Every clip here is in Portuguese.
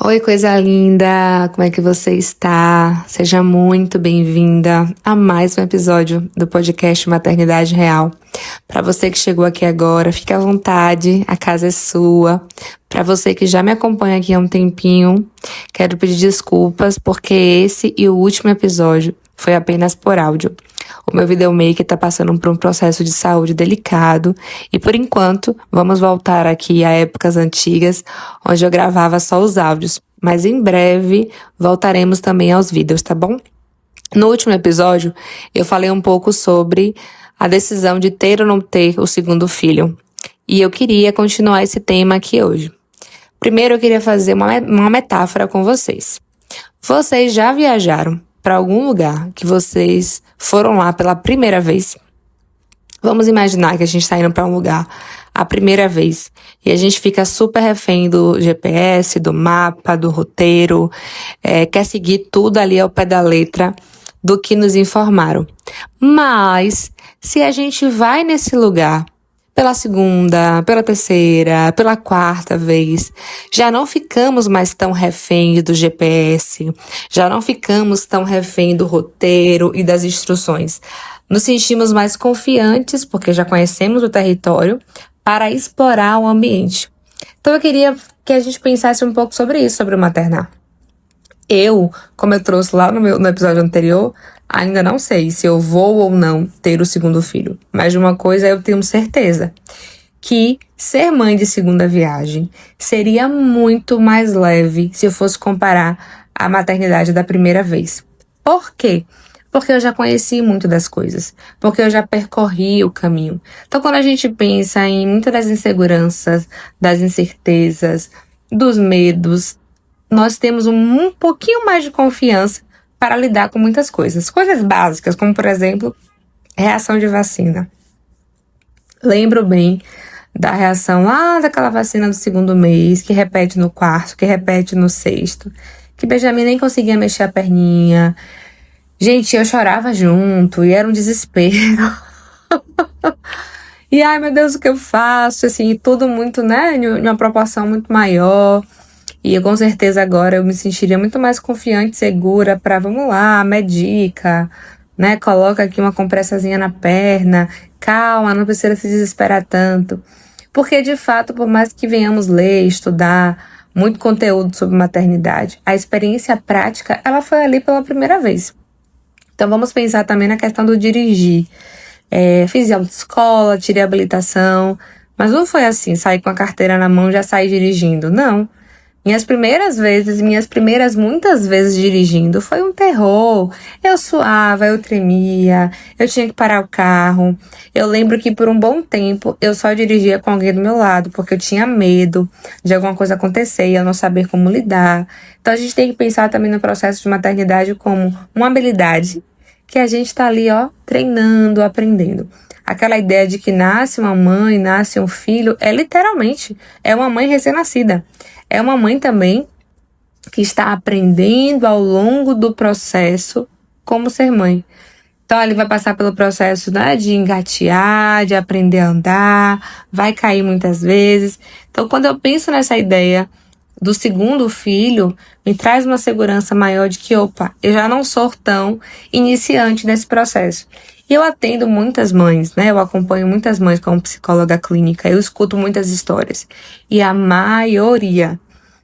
Oi, coisa linda! Como é que você está? Seja muito bem-vinda a mais um episódio do podcast Maternidade Real. Para você que chegou aqui agora, fique à vontade, a casa é sua. Para você que já me acompanha aqui há um tempinho, quero pedir desculpas porque esse e o último episódio foi apenas por áudio. O meu videomaker está passando por um processo de saúde delicado e, por enquanto, vamos voltar aqui a épocas antigas, onde eu gravava só os áudios. Mas em breve voltaremos também aos vídeos, tá bom? No último episódio, eu falei um pouco sobre a decisão de ter ou não ter o segundo filho. E eu queria continuar esse tema aqui hoje. Primeiro, eu queria fazer uma metáfora com vocês. Vocês já viajaram para algum lugar que vocês foram lá pela primeira vez? Vamos imaginar que a gente está indo para um lugar a primeira vez e a gente fica super refém do GPS, do mapa, do roteiro, quer seguir tudo ali ao pé da letra do que nos informaram. Mas se a gente vai nesse lugar pela segunda, pela terceira, pela quarta vez, já não ficamos mais tão refém do GPS, já não ficamos tão refém do roteiro e das instruções. Nos sentimos mais confiantes, porque já conhecemos o território, para explorar o ambiente. Então eu queria que a gente pensasse um pouco sobre isso, sobre o maternar. Como eu trouxe lá no episódio anterior, ainda não sei se eu vou ou não ter o segundo filho. Mas de uma coisa eu tenho certeza, que ser mãe de segunda viagem seria muito mais leve se eu fosse comparar a maternidade da primeira vez. Por quê? Porque eu já conheci muito das coisas, porque eu já percorri o caminho. Então, quando a gente pensa em muitas das inseguranças, das incertezas, dos medos, nós temos um pouquinho mais de confiança para lidar com muitas coisas. Coisas básicas, como, por exemplo, reação de vacina. Lembro bem da reação lá daquela vacina do segundo mês, que repete no quarto, que repete no sexto, que Benjamin nem conseguia mexer a perninha. Gente, eu chorava junto e era um desespero. E ai, meu Deus, o que eu faço? Assim, tudo muito, em uma proporção muito maior. E eu, com certeza agora eu me sentiria muito mais confiante, segura para, vamos lá, medica, coloca aqui uma compressazinha na perna, calma, não precisa se desesperar tanto. Porque, de fato, por mais que venhamos ler, estudar muito conteúdo sobre maternidade, a experiência prática, ela foi ali pela primeira vez. Então, vamos pensar também na questão do dirigir. Fiz autoescola, tirei habilitação, mas não foi assim, saí com a carteira na mão e já saí dirigindo. Não. Minhas primeiras muitas vezes dirigindo, foi um terror. Eu suava, eu tremia, eu tinha que parar o carro. Eu lembro que por um bom tempo eu só dirigia com alguém do meu lado, porque eu tinha medo de alguma coisa acontecer e eu não saber como lidar. Então a gente tem que pensar também no processo de maternidade como uma habilidade que a gente tá ali, treinando, aprendendo. Aquela ideia de que nasce uma mãe, nasce um filho, literalmente, é uma mãe recém-nascida. É uma mãe também que está aprendendo ao longo do processo como ser mãe. Então, ele vai passar pelo processo, de engatear, de aprender a andar, vai cair muitas vezes. Então, quando eu penso nessa ideia do segundo filho, me traz uma segurança maior de que, eu já não sou tão iniciante nesse processo. E eu atendo muitas mães, eu acompanho muitas mães como psicóloga clínica, eu escuto muitas histórias. E a maioria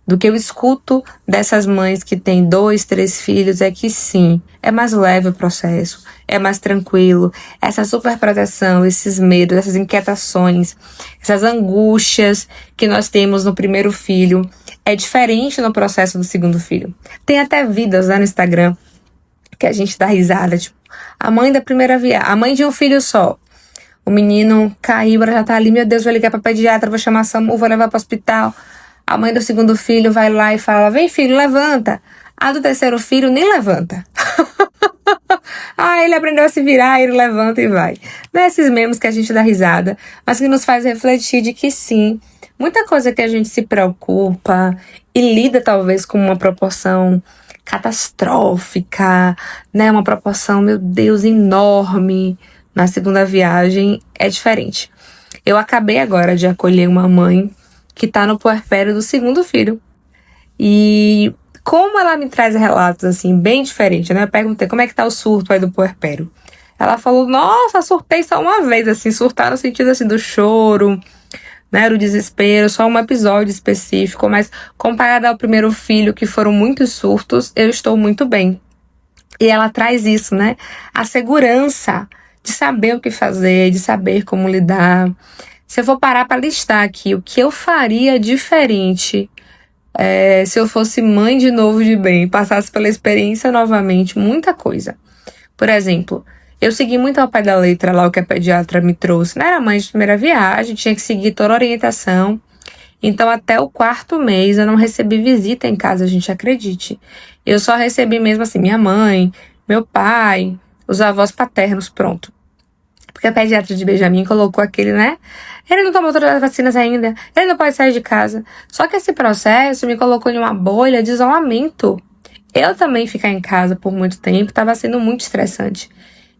do que eu escuto dessas mães que têm 2, 3 filhos é que sim, é mais leve o processo, é mais tranquilo. Essa superproteção, esses medos, essas inquietações, essas angústias que nós temos no primeiro filho, é diferente no processo do segundo filho. Tem até vídeos no Instagram que a gente dá risada, tipo, a mãe da primeira viagem, a mãe de um filho só. O menino caiu, ela já tá ali, meu Deus, vou ligar pra pediatra, vou chamar a SAMU, vou levar pro hospital. A mãe do segundo filho vai lá e fala, vem filho, levanta. A do terceiro filho nem levanta. Ele aprendeu a se virar, ele levanta e vai. Não é esses memes que a gente dá risada, mas que nos faz refletir de que sim, muita coisa que a gente se preocupa e lida talvez com uma proporção catastrófica, uma proporção, meu Deus, enorme na segunda viagem, é diferente. Eu acabei agora de acolher uma mãe que tá no puerpério do segundo filho. E como ela me traz relatos, assim, bem diferentes, né? Eu perguntei como é que tá o surto aí do puerpério. Ela falou, nossa, surtei só uma vez, assim, surtar no sentido, assim, do choro, né, do desespero, só um episódio específico, mas comparado ao primeiro filho, que foram muitos surtos, eu estou muito bem. E ela traz isso, né? A segurança de saber o que fazer, de saber como lidar. Se eu for parar para listar aqui o que eu faria diferente se eu fosse mãe de novo de bem, passasse pela experiência novamente, muita coisa. Por exemplo, eu segui muito ao pé da letra lá o que a pediatra me trouxe. Não era mãe de primeira viagem, tinha que seguir toda a orientação. Então, até o 4º mês, eu não recebi visita em casa, a gente acredite. Eu só recebi mesmo assim, minha mãe, meu pai, os avós paternos, pronto. Porque a pediatra de Benjamin colocou aquele, né? Ele não tomou todas as vacinas ainda, ele não pode sair de casa. Só que esse processo me colocou em uma bolha de isolamento. Eu também ficar em casa por muito tempo estava sendo muito estressante.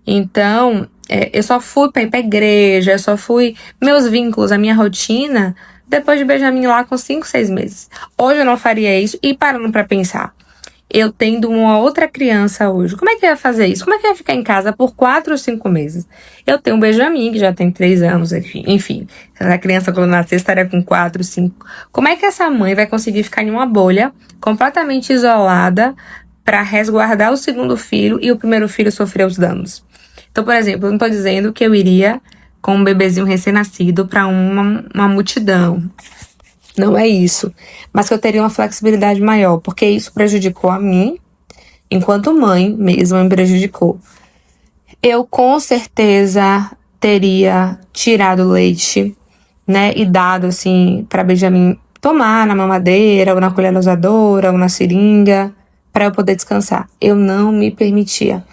Então, eu só fui para ir pra igreja, eu só fui... Meus vínculos, a minha rotina, depois de Benjamin lá com 5, 6 meses. Hoje eu não faria isso. E parando para pensar, eu tendo uma outra criança hoje, como é que eu ia fazer isso? Como é que eu ia ficar em casa por 4 ou 5 meses? Eu tenho um Benjamin, que já tem 3 anos, enfim. Se a criança quando nascer estaria com 4, 5. Como é que essa mãe vai conseguir ficar em uma bolha, completamente isolada, para resguardar o segundo filho e o primeiro filho sofrer os danos? Então, por exemplo, eu não estou dizendo que eu iria com um bebezinho recém-nascido para uma multidão. Não é isso. Mas que eu teria uma flexibilidade maior, porque isso prejudicou a mim, enquanto mãe mesmo me prejudicou. Eu com certeza teria tirado leite, né, e dado assim para Benjamin tomar na mamadeira, ou na colher dosadora, ou na seringa, para eu poder descansar. Eu não me permitia.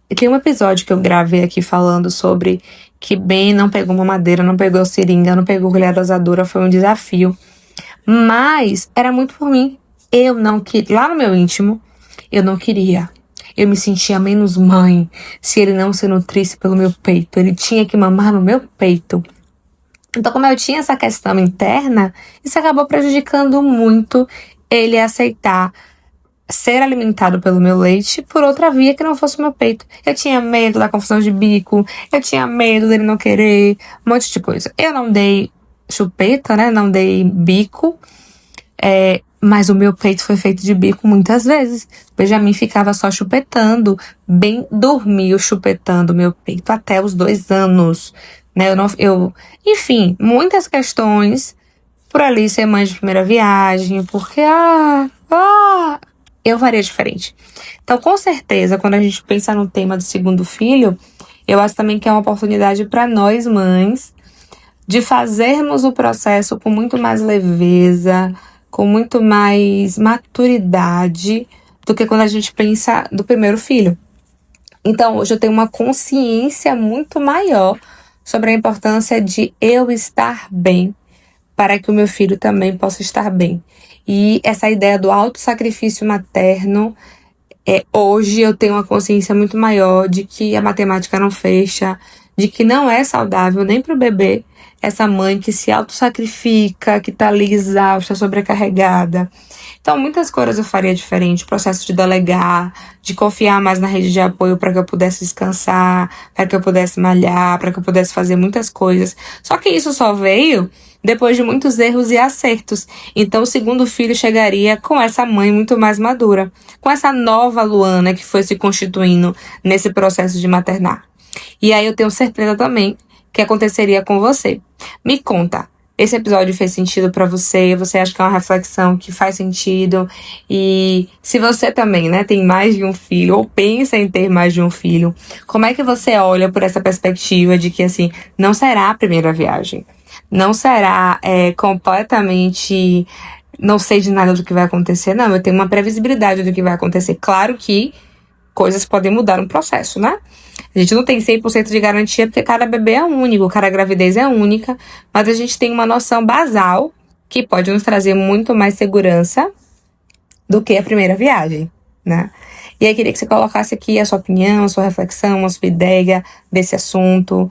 E tem um episódio que eu gravei aqui falando sobre que Ben não pegou mamadeira, não pegou seringa, não pegou colher dosadora, foi um desafio. Mas era muito por mim. Eu não queria, lá no meu íntimo, eu não queria. Eu me sentia menos mãe se ele não se nutrisse pelo meu peito. Ele tinha que mamar no meu peito. Então, como eu tinha essa questão interna, isso acabou prejudicando muito ele aceitar ser alimentado pelo meu leite por outra via que não fosse o meu peito. Eu tinha medo da confusão de bico, eu tinha medo dele não querer, um monte de coisa. Eu não dei chupeta, né? Não dei bico, mas o meu peito foi feito de bico muitas vezes. Benjamin ficava só chupetando, bem dormiu chupetando meu peito até os 2 anos, né? Enfim, muitas questões por ali ser mãe de primeira viagem, porque eu faria diferente. Então, com certeza, quando a gente pensa no tema do segundo filho, eu acho também que é uma oportunidade para nós, mães, de fazermos o processo com muito mais leveza, com muito mais maturidade do que quando a gente pensa do primeiro filho. Então, hoje eu tenho uma consciência muito maior sobre a importância de eu estar bem para que o meu filho também possa estar bem. E essa ideia do autossacrifício materno, hoje eu tenho uma consciência muito maior de que a matemática não fecha, de que não é saudável nem para o bebê essa mãe que se autossacrifica, que tá ali exausta, sobrecarregada. Então, muitas coisas eu faria diferente. O processo de delegar, de confiar mais na rede de apoio para que eu pudesse descansar, para que eu pudesse malhar, para que eu pudesse fazer muitas coisas. Só que isso só veio depois de muitos erros e acertos. Então, o segundo filho chegaria com essa mãe muito mais madura, com essa nova Luana que foi se constituindo nesse processo de maternar. E aí eu tenho certeza também que aconteceria com você. Me conta, esse episódio fez sentido pra você? Você acha que é uma reflexão que faz sentido? E se você também, né, tem mais de um filho ou pensa em ter mais de um filho, como é que você olha por essa perspectiva de que, assim, não será a primeira viagem? Não será completamente... Não sei de nada do que vai acontecer, não. Eu tenho uma previsibilidade do que vai acontecer. Claro que coisas podem mudar no processo, né? A gente não tem 100% de garantia porque cada bebê é único, cada gravidez é única, mas a gente tem uma noção basal que pode nos trazer muito mais segurança do que a primeira viagem, né? E aí queria que você colocasse aqui a sua opinião, a sua reflexão, a sua ideia desse assunto.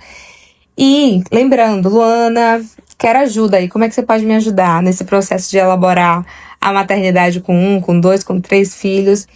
E lembrando, Luana, quero ajuda aí. Como é que você pode me ajudar nesse processo de elaborar a maternidade com 1, com 2, com 3 filhos?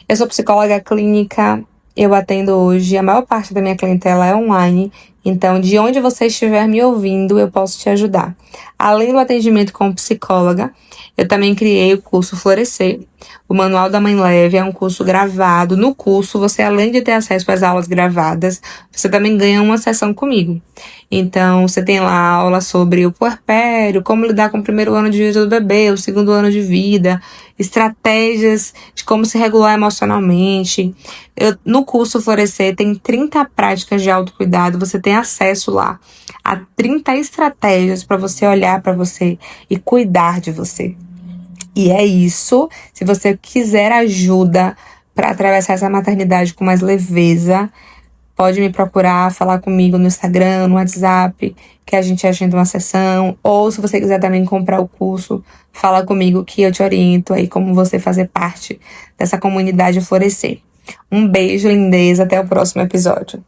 Eu sou psicóloga clínica, eu atendo hoje, a maior parte da minha clientela é online, então de onde você estiver me ouvindo, eu posso te ajudar. Além do atendimento com psicóloga, eu também criei o curso Florescer. O Manual da Mãe Leve é um curso gravado. No curso, você além de ter acesso às aulas gravadas, você também ganha uma sessão comigo. Então, você tem lá aula sobre o puerpério, como lidar com o primeiro ano de vida do bebê, o segundo ano de vida, estratégias de como se regular emocionalmente. No curso Florescer tem 30 práticas de autocuidado, você tem acesso lá a 30 estratégias para você olhar para você e cuidar de você. E é isso. Se você quiser ajuda para atravessar essa maternidade com mais leveza, pode me procurar, falar comigo no Instagram, no WhatsApp, que a gente agenda uma sessão. Ou se você quiser também comprar o curso, fala comigo que eu te oriento aí como você fazer parte dessa comunidade Florescer. Um beijo, lindeza, até o próximo episódio.